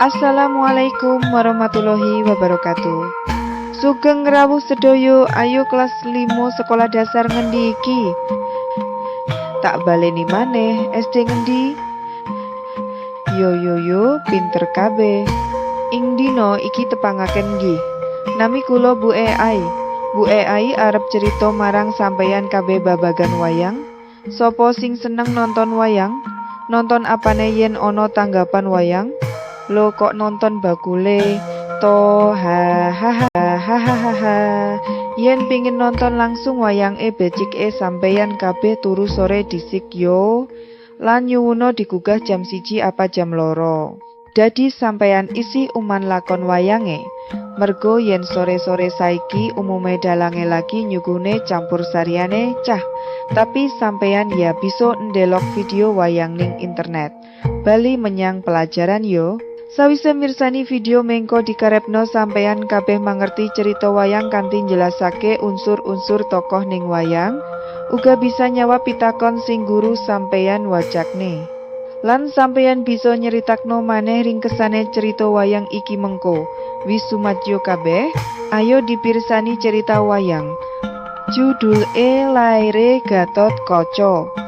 Assalamualaikum warahmatullahi wabarakatuh. Sugeng rawuh sedoyo, ayo kelas 5 sekolah dasar ngendi iki? Tak baleni maneh, SD ngendi? Yo, pinter kabeh. Ing dina iki tepangaken nggih. Nami kula Bu Ai. Bu Ai arep cerita marang sampeyan kabeh babagan wayang. Sopo sing seneng nonton wayang? Nonton apane yen ana tanggapan wayang? Lo kok nonton bakule? Hahaha. Yen pingin nonton langsung wayang becik sampeyan kabeh turu sore disik yo. Lan nyuwuna digugah jam 1 apa jam 2. Dadi sampeyan isi uman lakon wayange. Mergo yen sore-sore saiki umume dalange lagi nyugune campur sariane cah. Tapi sampeyan ya bisa ndelok video wayang ning internet. Bali menyang pelajaran yo. Sawise mirsani video mengko dikarepno sampeyan kabeh mangerti cerita wayang kanthi njelasake unsur-unsur tokoh ning wayang. Uga bisa nyawab pitakon sing guru sampeyan wajakne. Lan sampeyan bisa nyeritakno maneh ringkesane cerita wayang iki mengko. Wis sumadyo kabeh, ayo dipirsani cerita wayang. Judul Laire Gatotkaca.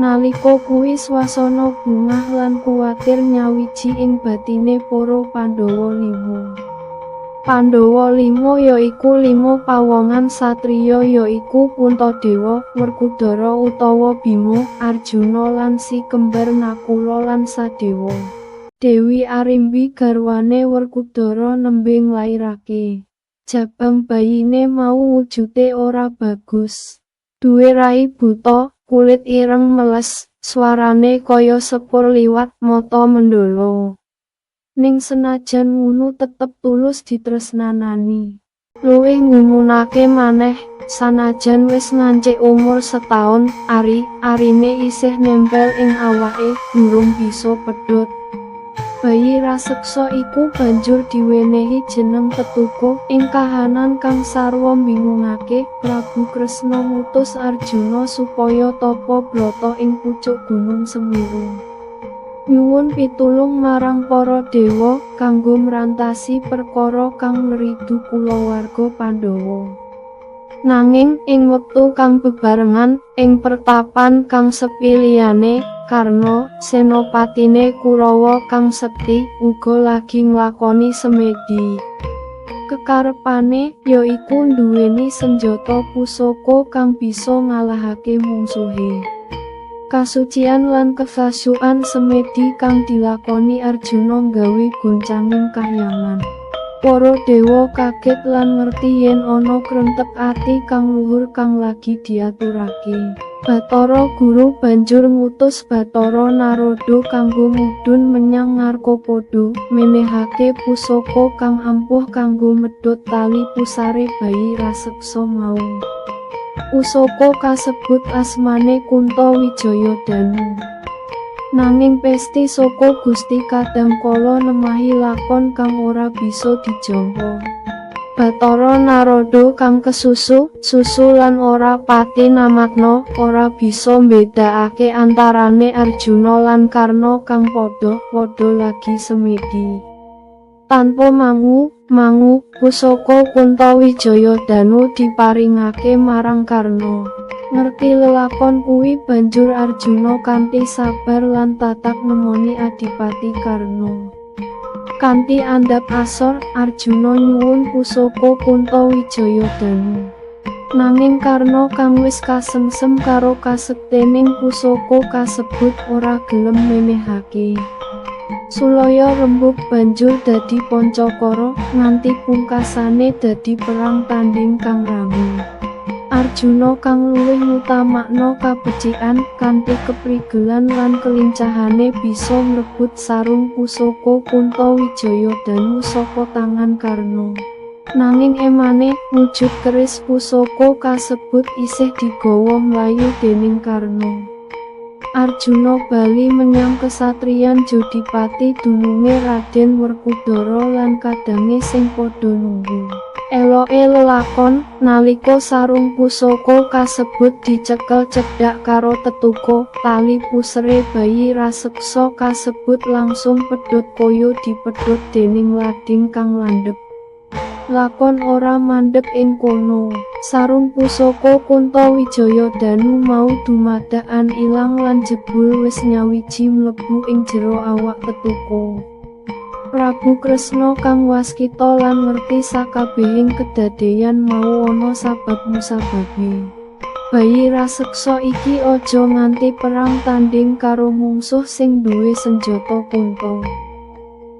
Nalika kuwi swasana bungah lan kuwatir nyawiji ing batine para Pandhawa 5. Pandhawa 5 yaiku 5 pawongan satriya yaiku Puntadewa, Werkudara utawa Bima, Arjuna lan si kembar Nakula lan Sadewa. Dewi Arimbi garwane Werkudara nembe nglairake. Jabang bayine mau wujude ora bagus. Duwe rai buta, kulit ireng meles, swarane kaya sepur liwat mata mendolo. Ning senajan ngono tetep tulus ditresnanani. Luwih ngumunake maneh, sanajan wis ngancik umur setahun, arine isih nempel ing awake, durung bisa pedhot. Bayi raseksa iku banjur diwenehi jeneng Ketuga. Ing kahanan kang sarwa mbingungake, Prabu Kresna ngutus Arjuna supaya tapa brata ing pucuk Gunung Semeru. Nyuwun pitulung marang para dewa kanggo mrantasi perkara kang ngridu kulawarga Pandhawa. Nanging ing wektu kang bebarengan ing pertapan kang sepi liyane, Karna, senopatine Kurawa kang sekti, uga lagi nglakoni semedi. Kekarepane yaiku nduweni senjata pusaka kang bisa ngalahake mungsuhe. Kasucian lan kefasyukan semedi kang dilakoni Arjuna nggawe goncanging kahyangan. Para dewa kaget lan ngerti yen ana krentep ati kang luhur kang lagi diaturake. Bathara Guru banjur ngutus Bathara Narada kanggo mudhun menyang Ngarkapada, menehake pusaka kang ampuh kanggo medhot tali pusare bayi raseksa mau. Pusaka kasebut asmane Kuntawijaya Danu. Nanging pesti saka Gusti kadangkala nemahi lakon kang ora bisa dijangka. Bathara Narada kang kesusu lan ora pati namakna, ora bisa mbedakake antarane Arjuna lan Karna kang padha lagi semedi. Tanpa mangu, pusaka Kuntawijaya Danu diparingake marang Karna. Ngerti lelakon kuwi banjur Arjuna kanthi sabar lan tatak nemoni Adipati Karna. Kanthi andhap asor, Arjuna nyuwun pusaka Kuntawijaya Danu. Nanging Karna kang wis kasengsem karo kasektening pusaka kasebut ora gelem menehake. Sulaya rembug banjur dadi Pancakara, nganti pungkasane dadi perang tanding kang rame. Arjuna kang luwih ngutamakna kabecikan, kanthi keprigelan lan kelincahane bisa ngrebut sarung pusaka Kuntawijaya Danu saka tangan Karna. Nanging emane, wujud keris pusaka kasebut isih digawa mlayu dening Karna. Arjuna bali menyang kesatriyan Jodipati dununge Raden Werkudara lan kadhange sing padha nunggu. Eloke lelakon nalika sarung pusaka kasebut dicekel cedhak karo tetuko, tali pusere bayi raseksa kasebut langsung pedhot kaya dipedhot dening lading kang landhep. Lakon ora mandhep ing kono. Sarung pusaka Kuntawijaya Danu mau dumadakan ilang lan jebul wis nyawiji mlebu ing jero awak tetuko. Prabu Kresna kang waskita lan ngerti sakabehing kedadeyan mau ana sabab musababe. Bayi raseksa iki aja nganti perang tanding karo mungsuh sing duwe senjata Kunta.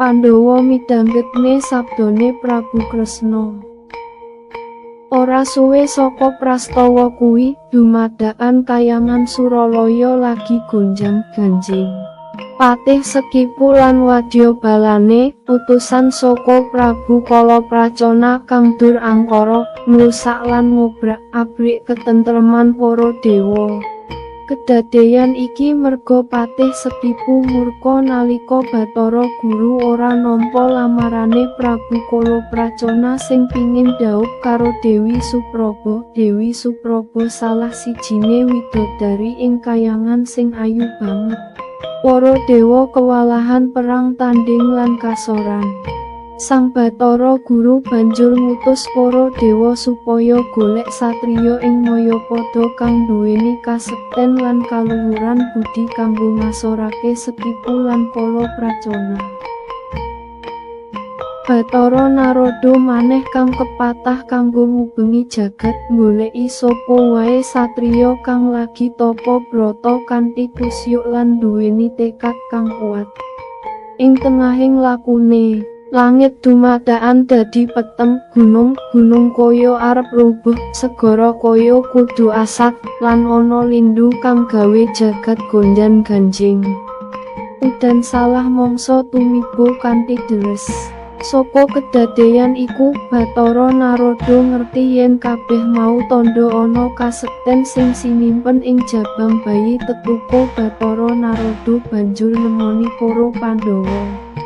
Pandhawa midhangetne sabdane Prabu Kresna. Ora suwe saka prastawa kuwi, dumadakan kayangan Suralaya lagi gonjang-ganjing. Patih Sekipu lan wadya balane, utusan saka Prabu Kalapracana kang dur angkara, ngrusak lan ngobrak-abrik ketentreman para dewa. Kedadeyan iki merga Patih Sekipu murka nalika Bathara Guru ora nampa lamarane Prabu Kalapracana sing pingin dhaup karo Dewi Supraba. Dewi Supraba salah sijine widodari ing kayangan sing ayu banget. Para dewa kewalahan perang tanding lan kasoran. Sang Bathara Guru banjur ngutus para dewa supaya golek satriya ing Mayapada kang duweni kasekten lan kaluhuran budi kanggo ngasorake Sekipu lan Kalapracana. Bathara Narada maneh kang kepatah kanggo ngubengi jagat, goleki sapa wae satriya kang lagi tapa brata kanthi kusyuk lan duweni tekad kang kuat. Ing tengahing lakune, langit dumadakan dadi peteng, gunung-gunung kaya arep rubuh, segara kaya kudu asak, lan ana lindu kang gawe jagat gonjan-ganjing. Udan salah mangsa tumiba kanthi deres. Saka kedadeyan iku, Bathara Narada ngerti yen kabeh mau tandha ana kasekten sing sinimpen ing jabang bayi tetuko. Bathara Narada banjur nemoni para Pandhawa.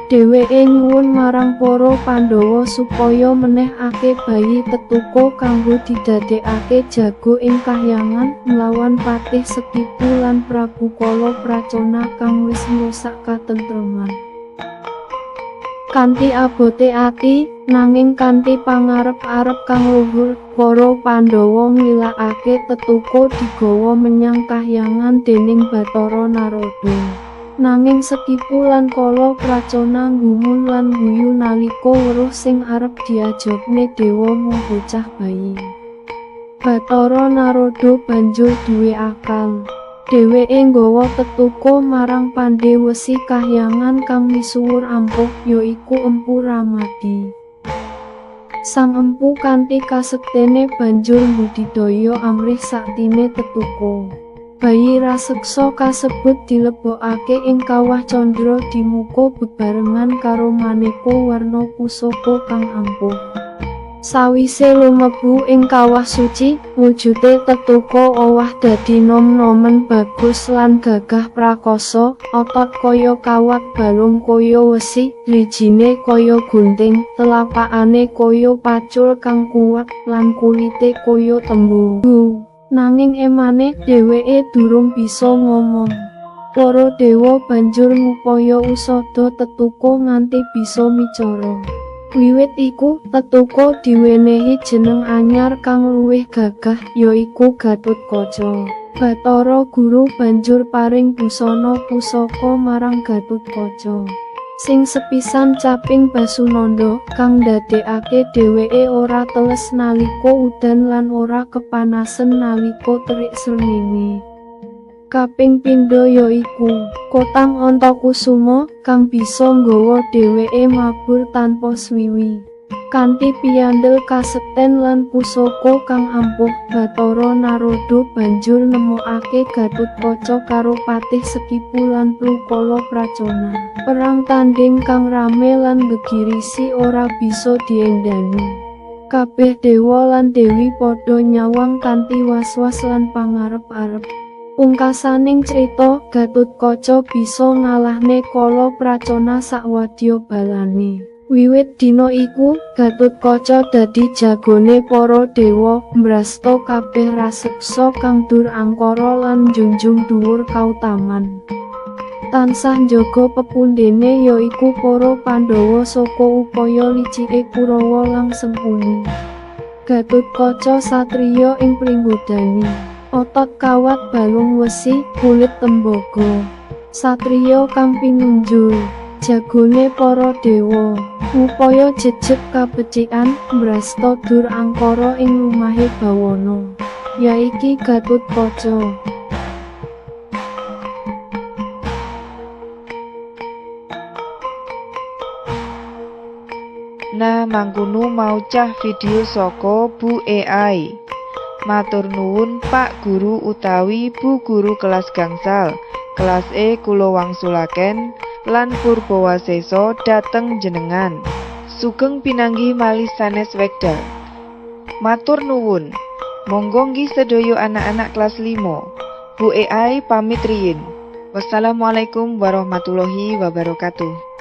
Dheweke nyuwun marang para Pandhawa supaya menehake bayi tetuko kanggo didadekake jago ing kahyangan nglawan Patih Sekipu lan Prabu Kalapracana kang wis ngrusak katentreman. Kanthi abote ati, nanging kanthi pangarep-arep kang luhur, para Pandhawa nglilakake tetuko digawa menyang kahyangan dening Bathara Narada. Nanging Sekipu lan Kalapracana nggumun lan guyu nalika weruh sing arep diajokne dewa mung bocah bayi. Bathara Narada banjur duwe akal. Dheweke nggawa tetuko marang Pandhe Wesi kahyangan kang misuwur ampuh, yaiku Empu Ramadi. Sang empu kanthi kasektene banjur mbudidaya amrih saktine tetuko. Bayi raseksa kasebut dilebokake ing kawah candra dimuka bebarengan karo maneka warna pusaka kang ampuh. Sawise lumebu ing kawah suci, wujude tetuko owah dadi nom-nomen bagus lan gagah prakasa, otot kaya kawat, balung kaya wesi, lijine kaya gunting, telapakane kaya pacul kang kuwat, lan kulite kaya tembu. Nanging emane dheweke durung bisa ngomong. Para dewa banjur ngupaya usada tetuko nganti bisa micara. Wiwit iku, tetuko diwenehi jeneng anyar kang luwih gagah, yaiku Gatutkaca. Bathara Guru banjur paring busana pusaka marang Gatutkaca. Sing sepisan caping Basunanda, kang ndadekake dheweke ora teles nalika udan lan ora kepanasen nalika terik srengenge. Kaping pindho yaiku Kotang Antakusuma kang bisa nggawa dheweke mabur tanpa swiwi. Kanthi piyandel kasekten lan pusaka kang ampuh, Bathara Narada banjur nemokake Gatutkaca karo Patih Sekipu lan Kalapracana. Perang tanding kang rame lan gegirisi ora bisa diendani. Kabeh dewa lan dewi padha nyawang kanthi was-was lan pangarep-arep. Pungkasaning crita Gatotkaca bisa ngalahne Kalapracana sakwadya balane. Wiwit dina iku Gatotkaca dadi jagone para dewa, mbrasta kabeh raseksa kang durangkara lan njunjung dhuwur kautaman. Tansah njaga pepundhene yaiku para Pandhawa saka upaya licike Kurawa langsung puni. Gatotkaca satriya ing pringgodani. Otot kawat balung wesi, kulit tembaga. Satriya kang pinunjul, jagone para dewa. Upaya jejeg kabecikan, mbrasta durangkara ing lumahe bawana. Yaiki Gatotkaca. Nah, mangkono maucah video saka Bu AI. Matur nuwun Pak Guru utawi Bu Guru kelas gangsal. Kelas E kula wangsulaken lan Purbawasesa dhateng jenengan. Sugeng pinanggih malih sanes wekdal. Matur nuwun. Monggo nggih sedaya anak-anak kelas 5. Bu AI pamit riyin. Wassalamualaikum warahmatullahi wabarakatuh.